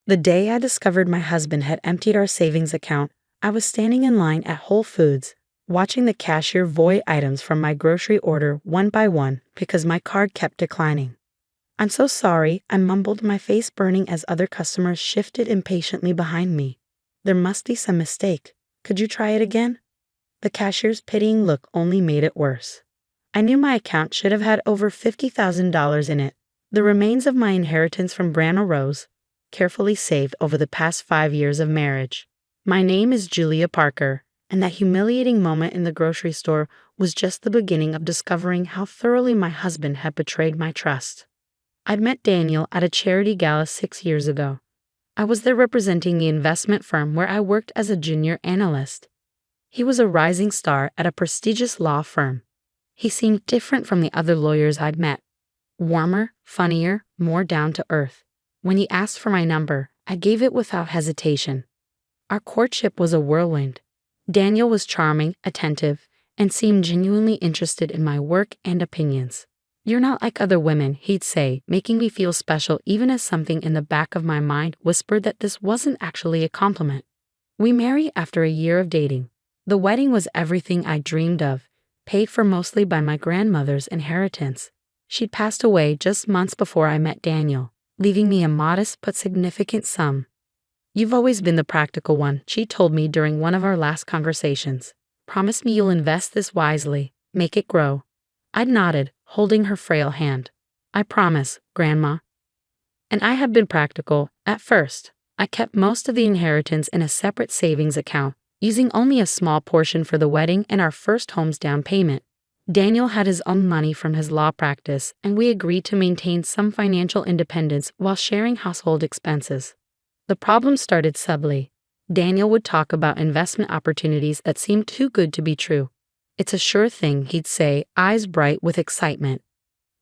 The day I discovered my husband had emptied our savings account, I was standing in line at Whole Foods, watching the cashier void items from my grocery order one by one because my card kept declining. "I'm so sorry," I mumbled, my face burning as other customers shifted impatiently behind me. "There must be some mistake. Could you try it again?" The cashier's pitying look only made it worse. I knew my account should have had over $50,000 in it, the remains of my inheritance from Grandma Rose, carefully saved over the past 5 years of marriage. My name is Julia Parker, and that humiliating moment in the grocery store was just the beginning of discovering how thoroughly my husband had betrayed my trust. I'd met Daniel at a charity gala 6 years ago. I was there representing the investment firm where I worked as a junior analyst. He was a rising star at a prestigious law firm. He seemed different from the other lawyers I'd met. Warmer, funnier, more down to earth. When he asked for my number, I gave it without hesitation. Our courtship was a whirlwind. Daniel was charming, attentive, and seemed genuinely interested in my work and opinions. "You're not like other women," he'd say, making me feel special even as something in the back of my mind whispered that this wasn't actually a compliment. We married after a year of dating. The wedding was everything I dreamed of, paid for mostly by my grandmother's inheritance. She'd passed away just months before I met Daniel, leaving me a modest but significant sum. "You've always been the practical one," she told me during one of our last conversations. "Promise me you'll invest this wisely, make it grow." I nodded, holding her frail hand. "I promise, Grandma." And I have been practical. At first, I kept most of the inheritance in a separate savings account, using only a small portion for the wedding and our first home's down payment. Daniel had his own money from his law practice, and we agreed to maintain some financial independence while sharing household expenses. The problem started subtly. Daniel would talk about investment opportunities that seemed too good to be true. "It's a sure thing," he'd say, eyes bright with excitement.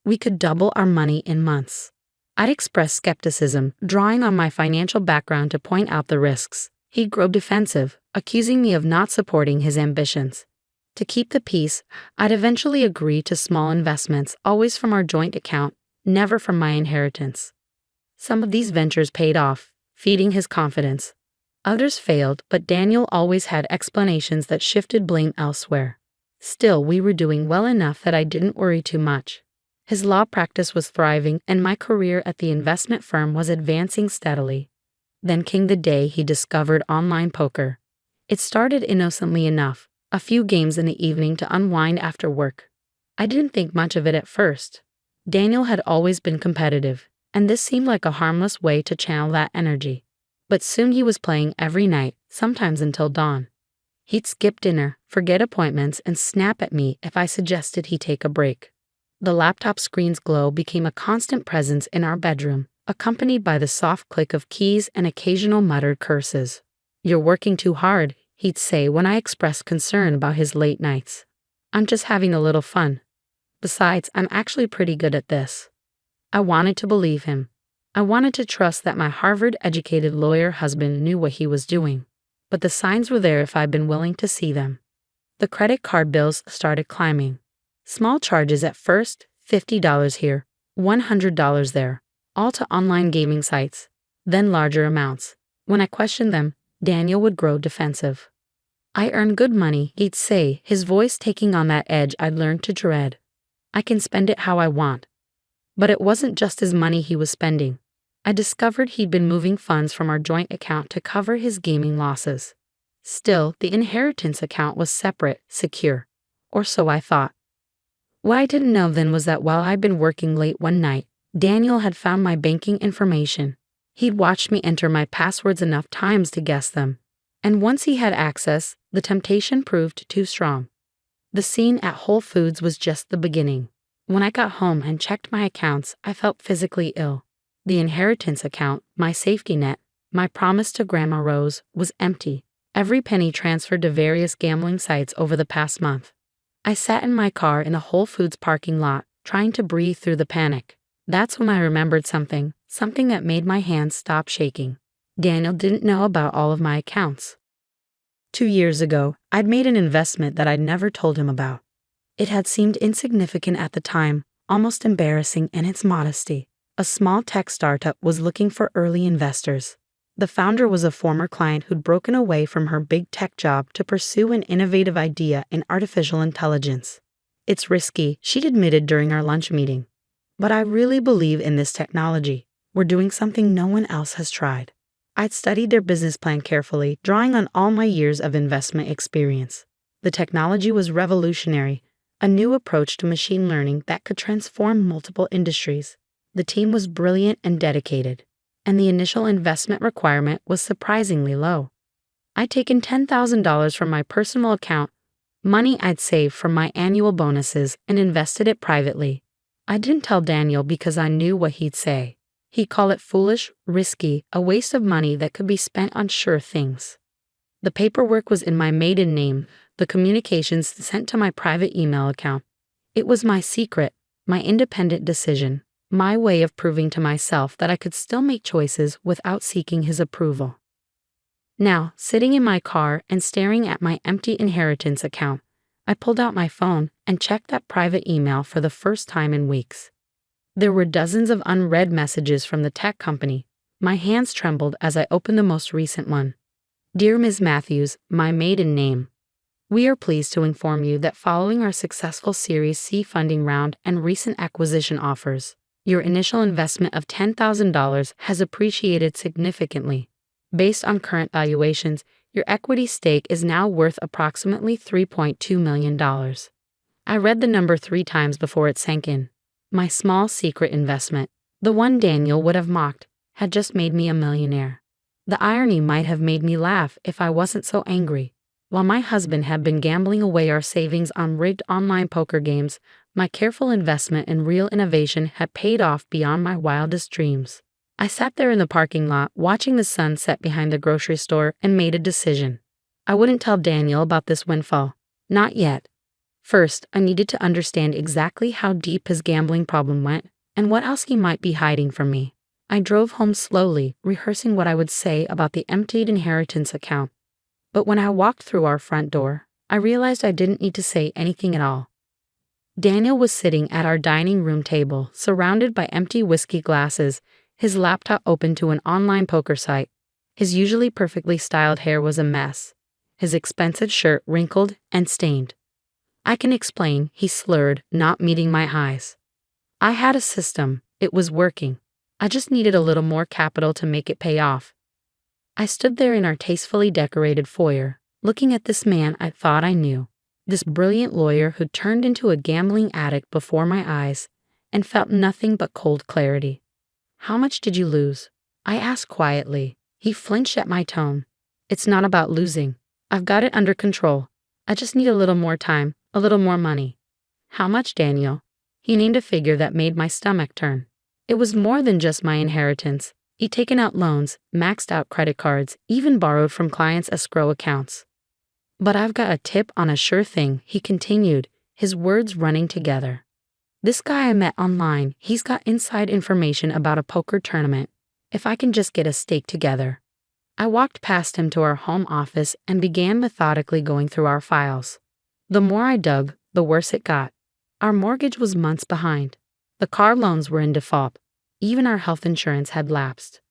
"We could double our money in months." I'd express skepticism, drawing on my financial background to point out the risks. He'd grow defensive, accusing me of not supporting his ambitions. To keep the peace, I'd eventually agree to small investments, always from our joint account, never from my inheritance. Some of these ventures paid off, feeding his confidence. Others failed, but Daniel always had explanations that shifted blame elsewhere. Still, we were doing well enough that I didn't worry too much. His law practice was thriving, and my career at the investment firm was advancing steadily. Then came the day he discovered online poker. It started innocently enough, a few games in the evening to unwind after work. I didn't think much of it at first. Daniel had always been competitive, and this seemed like a harmless way to channel that energy. But soon he was playing every night, sometimes until dawn. He'd skip dinner, forget appointments, and snap at me if I suggested he take a break. The laptop screen's glow became a constant presence in our bedroom, accompanied by the soft click of keys and occasional muttered curses. "You're working too hard," he'd say when I expressed concern about his late nights. "I'm just having a little fun. Besides, I'm actually pretty good at this." I wanted to believe him. I wanted to trust that my Harvard-educated lawyer husband knew what he was doing. But the signs were there if I'd been willing to see them. The credit card bills started climbing. Small charges at first, $50 here, $100 there, all to online gaming sites, then larger amounts. When I questioned them, Daniel would grow defensive. "I earn good money," he'd say, his voice taking on that edge I'd learned to dread. "I can spend it how I want." But it wasn't just his money he was spending. I discovered he'd been moving funds from our joint account to cover his gaming losses. Still, the inheritance account was separate, secure. Or so I thought. What I didn't know then was that while I'd been working late one night, Daniel had found my banking information. He'd watched me enter my passwords enough times to guess them. And once he had access, the temptation proved too strong. The scene at Whole Foods was just the beginning. When I got home and checked my accounts, I felt physically ill. The inheritance account, my safety net, my promise to Grandma Rose, was empty. Every penny transferred to various gambling sites over the past month. I sat in my car in a Whole Foods parking lot, trying to breathe through the panic. That's when I remembered something that made my hands stop shaking. Daniel didn't know about all of my accounts. 2 years ago, I'd made an investment that I'd never told him about. It had seemed insignificant at the time, almost embarrassing in its modesty. A small tech startup was looking for early investors. The founder was a former client who'd broken away from her big tech job to pursue an innovative idea in artificial intelligence. It's risky, she'd admitted during our lunch meeting. But I really believe in this technology. We're doing something no one else has tried. I'd studied their business plan carefully, drawing on all my years of investment experience. The technology was revolutionary, a new approach to machine learning that could transform multiple industries. The team was brilliant and dedicated, and the initial investment requirement was surprisingly low. I'd taken $10,000 from my personal account, money I'd saved from my annual bonuses, and invested it privately. I didn't tell Daniel because I knew what he'd say. He'd call it foolish, risky, a waste of money that could be spent on sure things. The paperwork was in my maiden name, the communications sent to my private email account. It was my secret, my independent decision, my way of proving to myself that I could still make choices without seeking his approval. Now, sitting in my car and staring at my empty inheritance account, I pulled out my phone and checked that private email for the first time in weeks. There were dozens of unread messages from the tech company. My hands trembled as I opened the most recent one. Dear Ms. Matthews, my maiden name. We are pleased to inform you that following our successful Series C funding round and recent acquisition offers, your initial investment of $10,000 has appreciated significantly. Based on current valuations, your equity stake is now worth approximately $3.2 million. I read the number 3 times before it sank in. My small secret investment, the one Daniel would have mocked, had just made me a millionaire. The irony might have made me laugh if I wasn't so angry. While my husband had been gambling away our savings on rigged online poker games, my careful investment in real innovation had paid off beyond my wildest dreams. I sat there in the parking lot watching the sun set behind the grocery store and made a decision. I wouldn't tell Daniel about this windfall. Not yet. First, I needed to understand exactly how deep his gambling problem went and what else he might be hiding from me. I drove home slowly, rehearsing what I would say about the emptied inheritance account. But when I walked through our front door, I realized I didn't need to say anything at all. Daniel was sitting at our dining room table, surrounded by empty whiskey glasses, his laptop open to an online poker site. His usually perfectly styled hair was a mess, his expensive shirt wrinkled and stained. I can explain, he slurred, not meeting my eyes. I had a system, it was working. I just needed a little more capital to make it pay off. I stood there in our tastefully decorated foyer, looking at this man I thought I knew, this brilliant lawyer who turned into a gambling addict before my eyes, and felt nothing but cold clarity. How much did you lose? I asked quietly. He flinched at my tone. It's not about losing. I've got it under control. I just need a little more time, a little more money. How much, Daniel? He named a figure that made my stomach turn. It was more than just my inheritance. He'd taken out loans, maxed out credit cards, even borrowed from clients' escrow accounts. But I've got a tip on a sure thing, he continued, his words running together. This guy I met online, he's got inside information about a poker tournament. If I can just get a stake together. I walked past him to our home office and began methodically going through our files. The more I dug, the worse it got. Our mortgage was months behind. The car loans were in default. Even our health insurance had lapsed.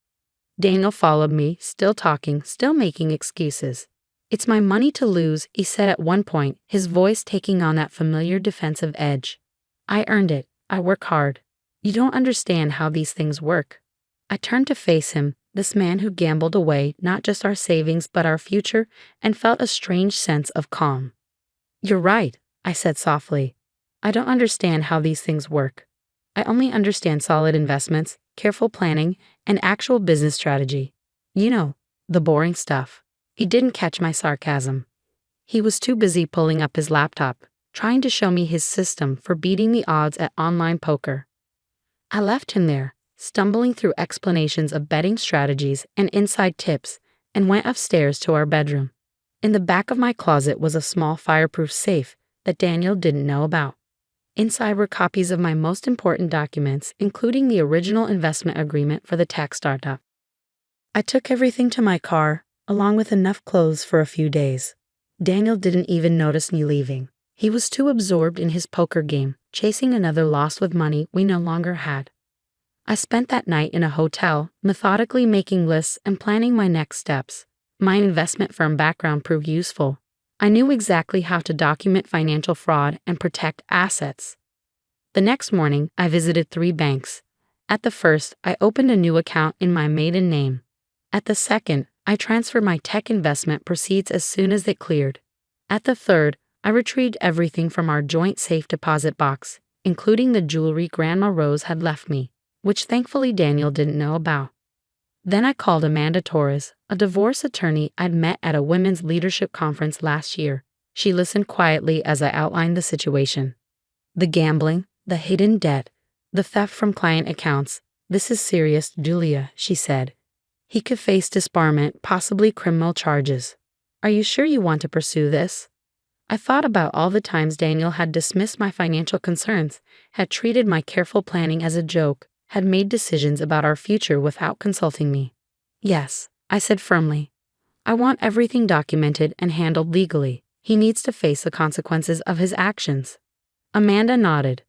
Daniel followed me, still talking, still making excuses. It's my money to lose, he said at one point, his voice taking on that familiar defensive edge. I earned it. I work hard. You don't understand how these things work. I turned to face him, this man who gambled away not just our savings but our future, and felt a strange sense of calm. You're right, I said softly. I don't understand how these things work. I only understand solid investments, careful planning, and actual business strategy. You know, the boring stuff. He didn't catch my sarcasm. He was too busy pulling up his laptop, trying to show me his system for beating the odds at online poker. I left him there, stumbling through explanations of betting strategies and inside tips, and went upstairs to our bedroom. In the back of my closet was a small fireproof safe that Daniel didn't know about. Inside were copies of my most important documents, including the original investment agreement for the tech startup. I took everything to my car, along with enough clothes for a few days. Daniel didn't even notice me leaving. He was too absorbed in his poker game, chasing another loss with money we no longer had. I spent that night in a hotel, methodically making lists and planning my next steps. My investment firm background proved useful. I knew exactly how to document financial fraud and protect assets. The next morning, I visited 3 banks. At the first, I opened a new account in my maiden name. At the second, I transferred my tech investment proceeds as soon as it cleared. At the third, I retrieved everything from our joint safe deposit box, including the jewelry Grandma Rose had left me, which thankfully Daniel didn't know about. Then I called Amanda Torres, a divorce attorney I'd met at a women's leadership conference last year. She listened quietly as I outlined the situation. The gambling, the hidden debt, the theft from client accounts. This is serious, Julia, she said. He could face disbarment, possibly criminal charges. Are you sure you want to pursue this? I thought about all the times Daniel had dismissed my financial concerns, had treated my careful planning as a joke, had made decisions about our future without consulting me. Yes, I said firmly. I want everything documented and handled legally. He needs to face the consequences of his actions. Amanda nodded.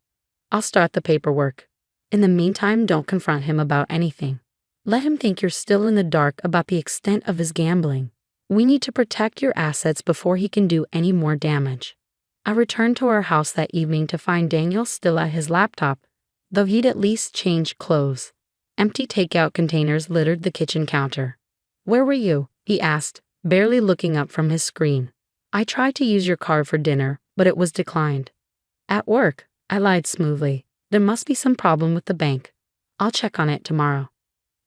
I'll start the paperwork. In the meantime, don't confront him about anything. Let him think you're still in the dark about the extent of his gambling. We need to protect your assets before he can do any more damage. I returned to our house that evening to find Daniel still at his laptop, though he'd at least changed clothes. Empty takeout containers littered the kitchen counter. Where were you? He asked, barely looking up from his screen. I tried to use your card for dinner, but it was declined. At work, I lied smoothly. There must be some problem with the bank. I'll check on it tomorrow.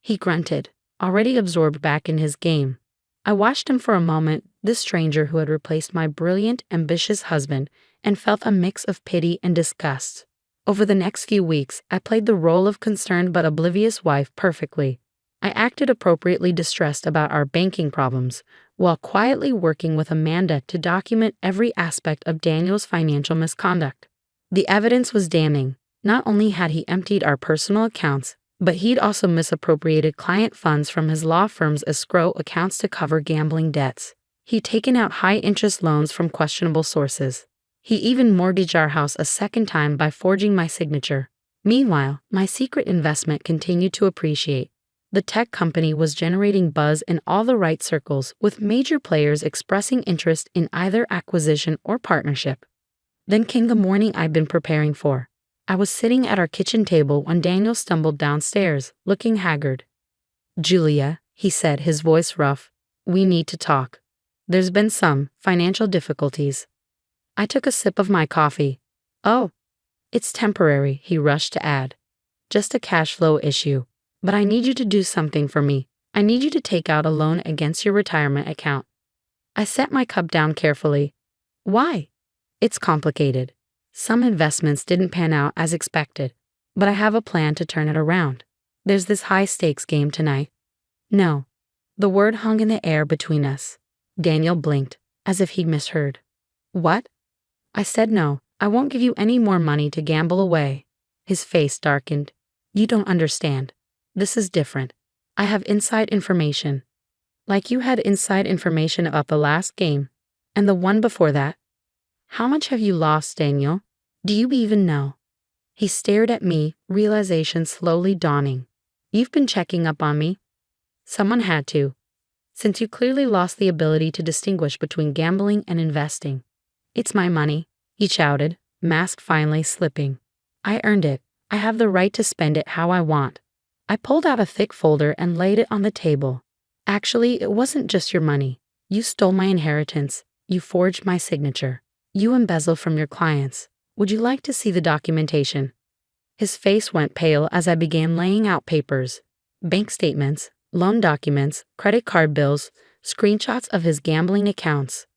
He grunted, already absorbed back in his game. I watched him for a moment, this stranger who had replaced my brilliant, ambitious husband, and felt a mix of pity and disgust. Over the next few weeks, I played the role of concerned but oblivious wife perfectly. I acted appropriately distressed about our banking problems, while quietly working with Amanda to document every aspect of Daniel's financial misconduct. The evidence was damning. Not only had he emptied our personal accounts, but he'd also misappropriated client funds from his law firm's escrow accounts to cover gambling debts. He'd taken out high-interest loans from questionable sources. He even mortgaged our house a second time by forging my signature. Meanwhile, my secret investment continued to appreciate. The tech company was generating buzz in all the right circles, with major players expressing interest in either acquisition or partnership. Then came the morning I'd been preparing for. I was sitting at our kitchen table when Daniel stumbled downstairs, looking haggard. Julia, he said, his voice rough, we need to talk. There's been some financial difficulties. I took a sip of my coffee. Oh, it's temporary, he rushed to add. Just a cash flow issue. But I need you to do something for me. I need you to take out a loan against your retirement account. I set my cup down carefully. Why? It's complicated. Some investments didn't pan out as expected, but I have a plan to turn it around. There's this high-stakes game tonight. No. The word hung in the air between us. Daniel blinked, as if he'd misheard. What? I said no. I won't give you any more money to gamble away. His face darkened. You don't understand. This is different. I have inside information. Like you had inside information about the last game, and the one before that. How much have you lost, Daniel? Do you even know? He stared at me, realization slowly dawning. You've been checking up on me. Someone had to. Since you clearly lost the ability to distinguish between gambling and investing. It's my money, he shouted, mask finally slipping. I earned it. I have the right to spend it how I want. I pulled out a thick folder and laid it on the table. Actually, it wasn't just your money. You stole my inheritance. You forged my signature. You embezzled from your clients. Would you like to see the documentation? His face went pale as I began laying out papers. Bank statements, loan documents, credit card bills, screenshots of his gambling accounts.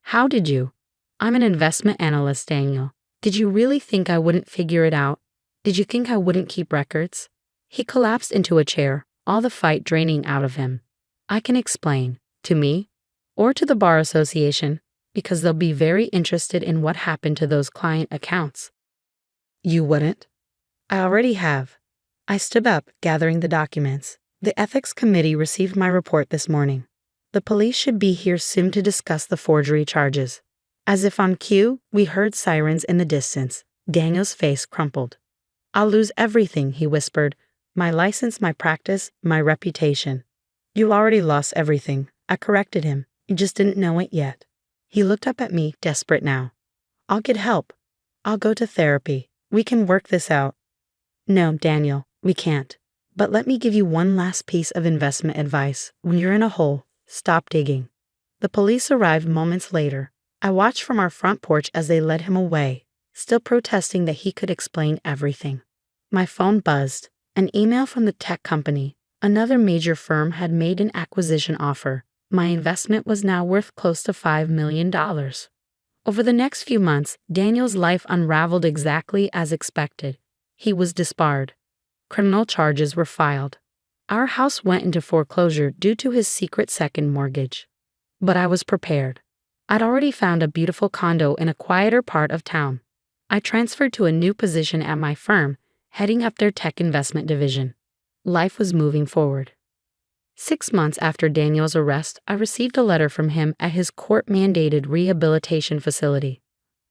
How did you? I'm an investment analyst, Daniel. Did you really think I wouldn't figure it out? Did you think I wouldn't keep records? He collapsed into a chair, all the fight draining out of him. I can explain. To me? Or to the Bar Association, because they'll be very interested in what happened to those client accounts. You wouldn't? I already have. I stood up, gathering the documents. The ethics committee received my report this morning. The police should be here soon to discuss the forgery charges. As if on cue, we heard sirens in the distance. Daniel's face crumpled. I'll lose everything, he whispered. My license, my practice, my reputation. You already lost everything. I corrected him. You just didn't know it yet. He looked up at me, desperate now. I'll get help. I'll go to therapy. We can work this out. No, Daniel, we can't. But let me give you one last piece of investment advice. When you're in a hole, stop digging. The police arrived moments later. I watched from our front porch as they led him away, still protesting that he could explain everything. My phone buzzed. An email from the tech company. Another major firm had made an acquisition offer. My investment was now worth close to $5 million. Over the next few months, Daniel's life unraveled exactly as expected. He was disbarred. Criminal charges were filed. Our house went into foreclosure due to his secret second mortgage. But I was prepared. I'd already found a beautiful condo in a quieter part of town. I transferred to a new position at my firm, heading up their tech investment division. Life was moving forward. 6 months after Daniel's arrest, I received a letter from him at his court-mandated rehabilitation facility.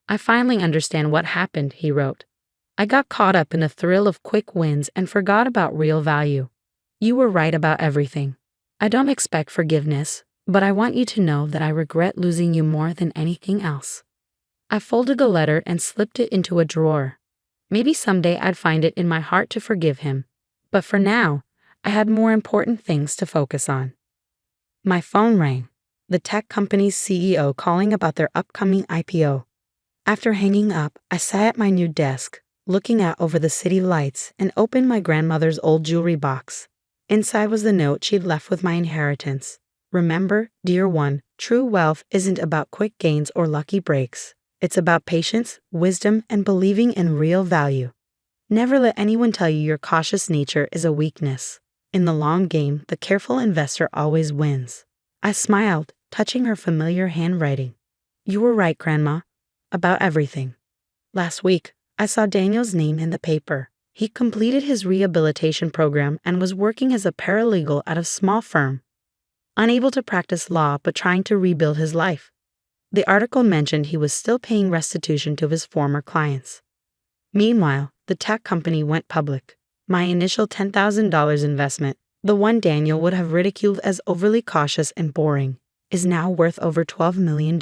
I finally understand what happened, he wrote. I got caught up in the thrill of quick wins and forgot about real value. You were right about everything. I don't expect forgiveness, but I want you to know that I regret losing you more than anything else. I folded the letter and slipped it into a drawer. Maybe someday I'd find it in my heart to forgive him. But for now, I had more important things to focus on. My phone rang. The tech company's CEO calling about their upcoming IPO. After hanging up, I sat at my new desk, looking out over the city lights, and opened my grandmother's old jewelry box. Inside was the note she'd left with my inheritance. Remember, dear one, true wealth isn't about quick gains or lucky breaks. It's about patience, wisdom, and believing in real value. Never let anyone tell you your cautious nature is a weakness. In the long game, the careful investor always wins. I smiled, touching her familiar handwriting. You were right, Grandma, about everything. Last week, I saw Daniel's name in the paper. He completed his rehabilitation program and was working as a paralegal at a small firm. Unable to practice law but trying to rebuild his life. The article mentioned he was still paying restitution to his former clients. Meanwhile, the tech company went public. My initial $10,000 investment, the one Daniel would have ridiculed as overly cautious and boring, is now worth over $12 million.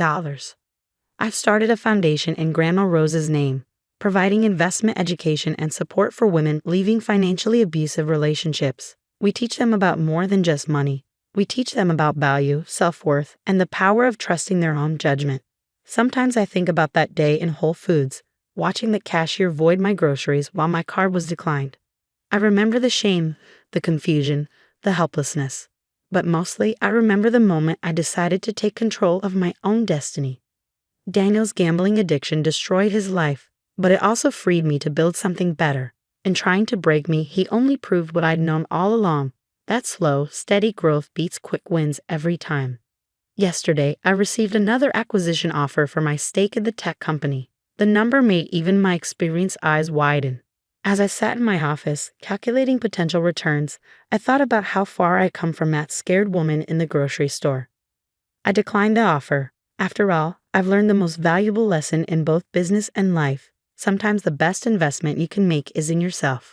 I've started a foundation in Grandma Rose's name, providing investment education and support for women leaving financially abusive relationships. We teach them about more than just money. We teach them about value, self-worth, and the power of trusting their own judgment. Sometimes I think about that day in Whole Foods, watching the cashier void my groceries while my card was declined. I remember the shame, the confusion, the helplessness. But mostly, I remember the moment I decided to take control of my own destiny. Daniel's gambling addiction destroyed his life, but it also freed me to build something better. In trying to break me, he only proved what I'd known all along. That slow, steady growth beats quick wins every time. Yesterday, I received another acquisition offer for my stake in the tech company. The number made even my experienced eyes widen. As I sat in my office, calculating potential returns, I thought about how far I'd come from that scared woman in the grocery store. I declined the offer. After all, I've learned the most valuable lesson in both business and life. Sometimes the best investment you can make is in yourself.